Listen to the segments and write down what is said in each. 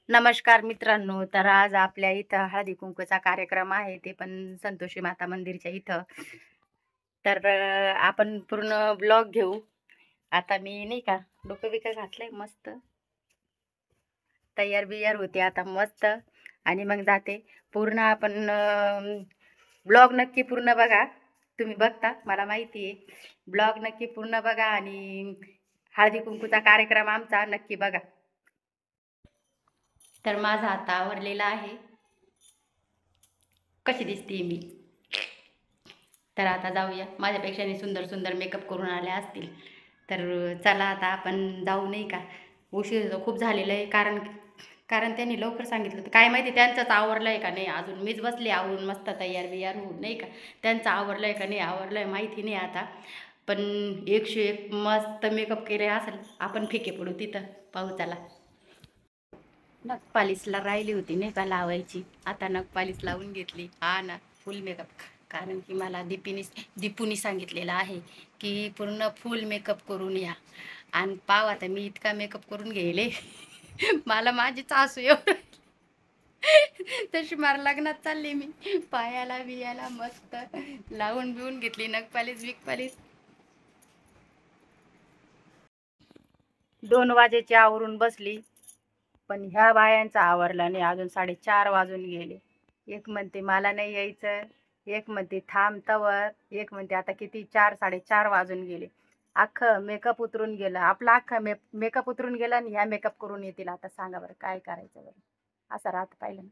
नमस्कार मित्रांनो, तर आज आपल्या इथं हळदी कुंकूचा कार्यक्रम आहे, ते पण संतोषी माता मंदिरच्या इथं. तर आपण पूर्ण ब्लॉग घेऊ. आता मी नाही का डोकं बिकं घातलंय मस्त, तयार बियार होते आता मस्त आणि मग जाते. पूर्ण आपण ब्लॉग नक्की पूर्ण बघा. तुम्ही बघता मला माहिती आहे. ब्लॉग नक्की पूर्ण बघा आणि हळदी कुंकूचा कार्यक्रम आमचा नक्की बघा. तर माझा आता आवरलेला आहे. कशी दिसते मी? तर आता जाऊया. माझ्यापेक्षा सुंदर सुंदर मेकअप करून आल्या असतील. तर चला आता आपण जाऊ नाही का. उशीर खूप झालेला आहे कारण कारण त्यांनी लवकर सांगितलं तर काय माहिती त्यांचंच आवरलं आहे का नाही. अजून मीच बसली आवरून मस्त तयार बियार होऊन नाही का. त्यांचं आवरलं आहे का नाही आवरलं आहे माहिती नाही आता. पण 101 मस्त मेकअप केले असेल. आपण फिके पडू तिथं. पाहू चला. नखपालिशला राहिली होती नाही का लावायची. आता नखपालिश लावून घेतली. हा ना फुल मेकअप. कारण की मला दीपूनी सांगितलेलं आहे की पूर्ण फुल मेकअप करून या. आणि पाव आता मी इतका मेकअप करून गेले मला माझी सासू एवढं तशी मार लग्नात चालली मी. पायाला बियाला मस्त लावून बिवून घेतली नखपालिश बिकपालिश. 2 वाजेची आवरून बसली. पण ह्या बायांचा आवरला नाही अजून 4:30 वाजून गेले. एक म्हणते मला नाही यायचं, एक म्हणते थांब तवर, एक म्हणते आता किती 4-4:30 वाजून गेले. अख्खं मेकअप उतरून गेलं. आपला अख्खा मेकअप उतरून गेला आणि ह्या मेकअप करून येतील. आता सांगा बरं काय करायचं बरं. असं राहत पाहिलं ना.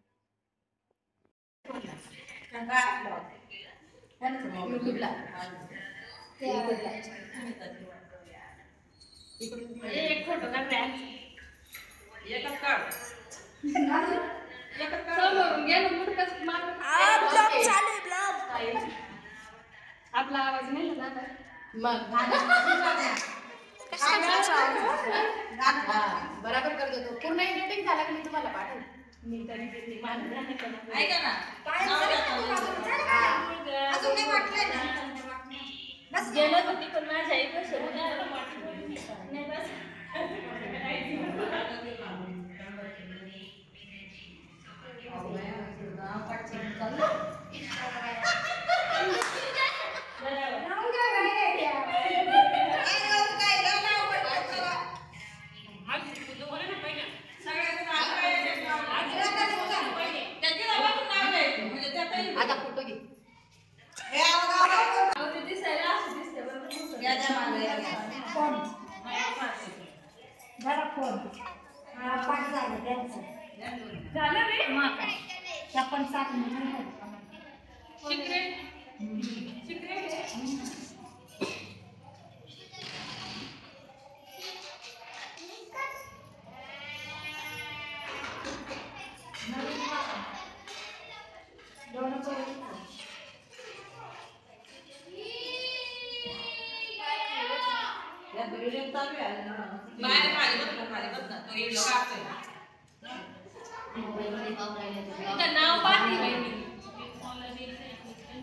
एक फोटो आपला आवाज नाही ना मग बराबर करतो तो. पूर्ण एडिटिंग झाला की मी तुम्हाला पाठवू. मी तरी देते ऐका ना अजून नाही वाटलंय ना गेलं होती पण माझ्या इकडे सुरू नाही बस आता फोटो घे. पण सात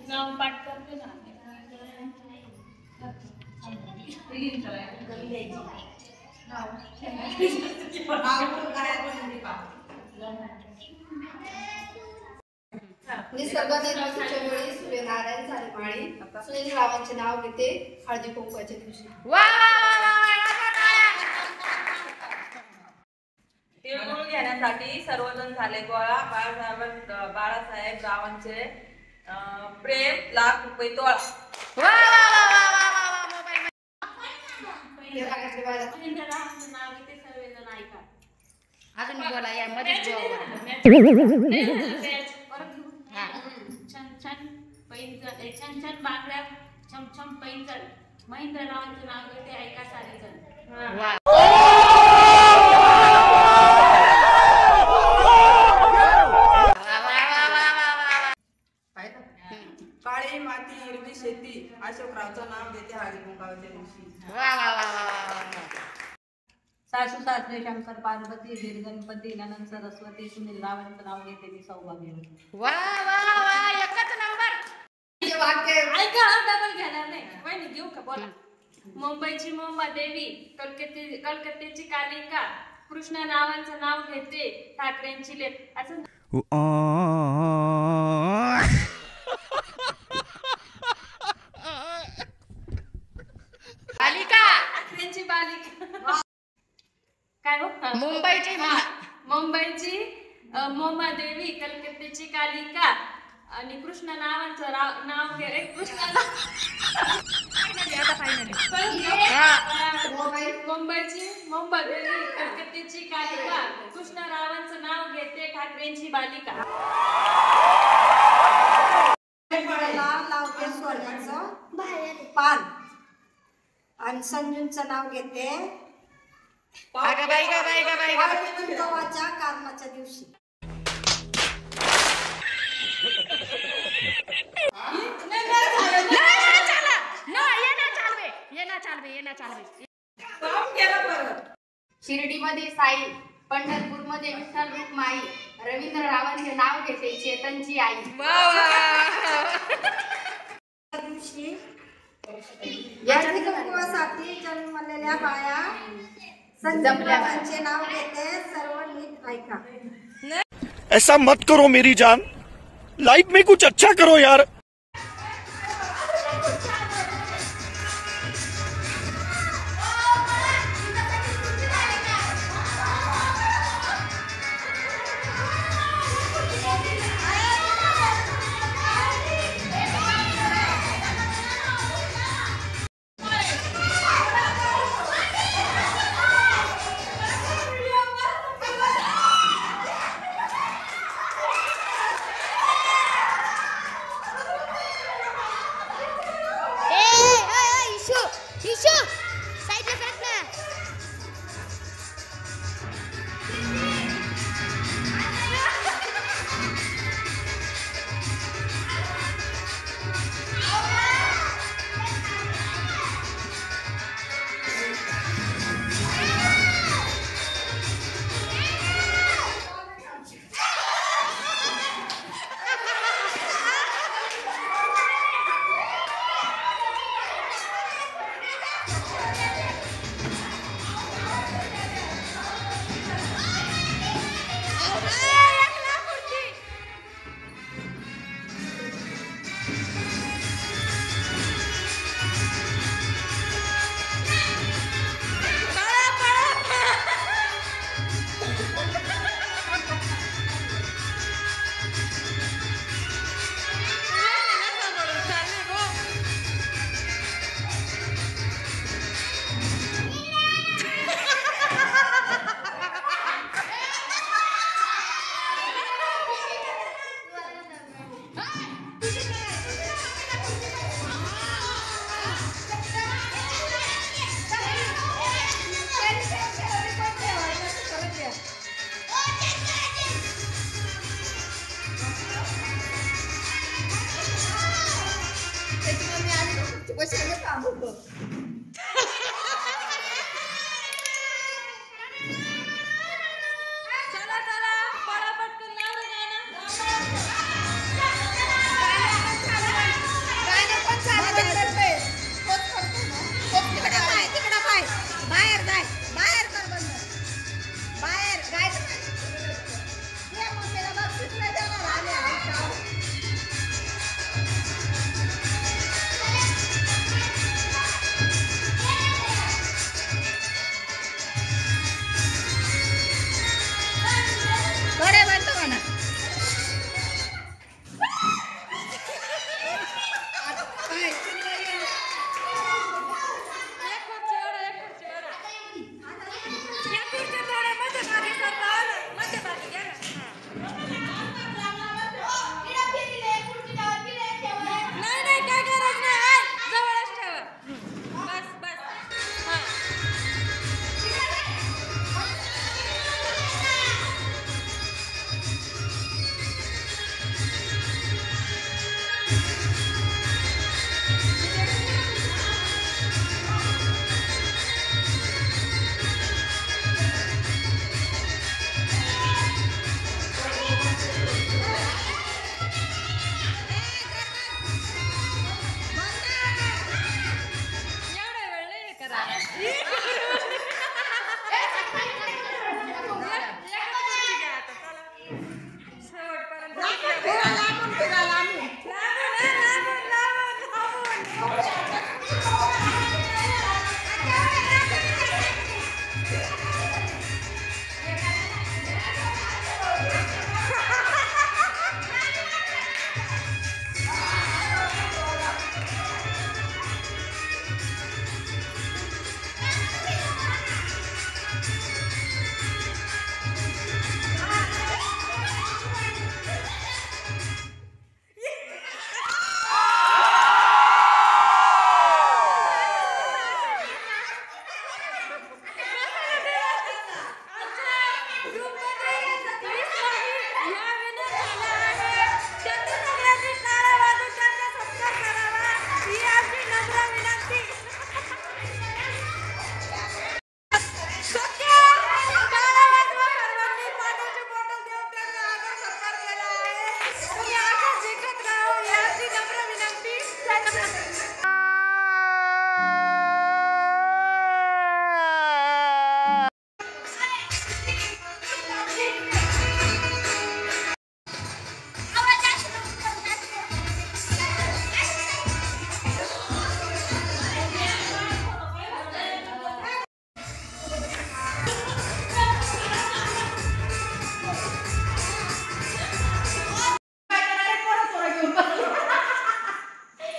नाव पाठ करते ना निसर्ग निर्मितीच्या वेळी सूर्यनारायण साडेमाळी सुनील रावांचे नाव घेते हळदी कुंकवाच्या दिवशी. तिळगुळ घेण्यासाठी सर्वजण झाले गोळा. बाळासाहेब रावांचे प्रेम ₹1,00,000 तोळा. अजून बोला या मध्ये छान छान पैंजण छान छान बांगड्या छमछम पैंजण महेंद्ररावांचं नाव घेते ऐका सारेजण. काळी माती हिरवी शेती अशोकरावचं नाव घेते हळदी कुंकवाच्या दिवशी. सासू सासरे शंकर पार्वती वीर गणपती नंदन सरस्वती सुनील रावांचं नाव घेते मी सौभाग्यवती. वा वा वा एकच नंबर. ऐका डबल घेणार नाही वहिनी घेऊ का बोला. मुंबईची मुंबा देवी कलकत्त्याची कालिका कृष्ण रावांचं नाव घेते ठाकरेंची लेक. असं बालिका ठाकरेंची बालिका. काय हो? मुंबईची मुंबईची मोमादेवी, कलकत्त्याची कालिका आणि कृष्ण नावांचं नाव घे. मुंबईची मोमादेवी, कलकत्त्याची कालिका, कृष्ण रावांचं नाव घेते ठाकरेंची बालिका. लावते सोन्याचं पान आणि संजूंचं नाव घेते गव्हाच्या कारणाच्या दिवशी. शिर्डीमध्ये साई, पंढरपूरमध्ये विठ्ठल रुक्माई, रवींद्र रावांचे नाव घेते चेतनची आई. कुंकुवासाठी जन्मलेल्या बाया संजय नाव घेते सर्व नीट ऐका. ऐसा मत करो मेरी जान, लाइफ में कुछ अच्छा करो यार.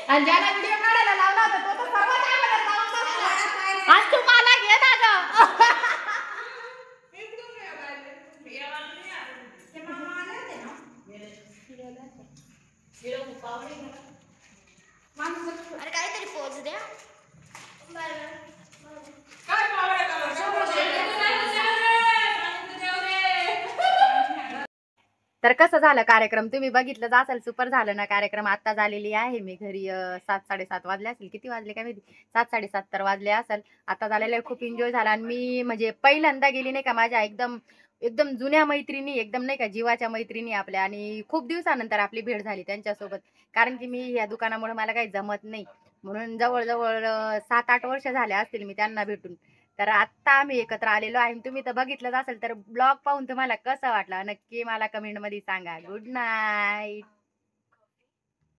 आणि ज्याला व्हिडिओ काढायला लावला होता तो तर सर्वात अगोदर लावून बसला. आज तू मला घे ना ग. अरे काहीतरी पोच द्या. तर कसं झालं कार्यक्रम तुम्ही बघितलं असेल. सुपर झालं ना कार्यक्रम. आता झालेली आहे मी घरी 7-7:30 वाजले असेल. किती वाजले काय माहिती. 7-7:30 तर वाजले असेल. आता झालेलं खूप एन्जॉय झाला. आणि मी म्हणजे पहिल्यांदा गेली नाही का माझ्या एकदम एकदम जुन्या मैत्रिणी एकदम नाही का जीवाच्या मैत्रिणी आपल्या. आणि खूप दिवसानंतर आपली भेट झाली त्यांच्यासोबत. कारण की मी या दुकानामुळे मला काही जमत नाही म्हणून जवळजवळ 7-8 वर्ष झाले असतील मी त्यांना भेटून. तर आत्ता आम्ही एकत्र आलेलो आहे. तुम्ही तर बघितलंच असेल. तर ब्लॉग पाहून तुम्हाला कसं वाटलं नक्की मला कमेंटमध्ये सांगा. Good night.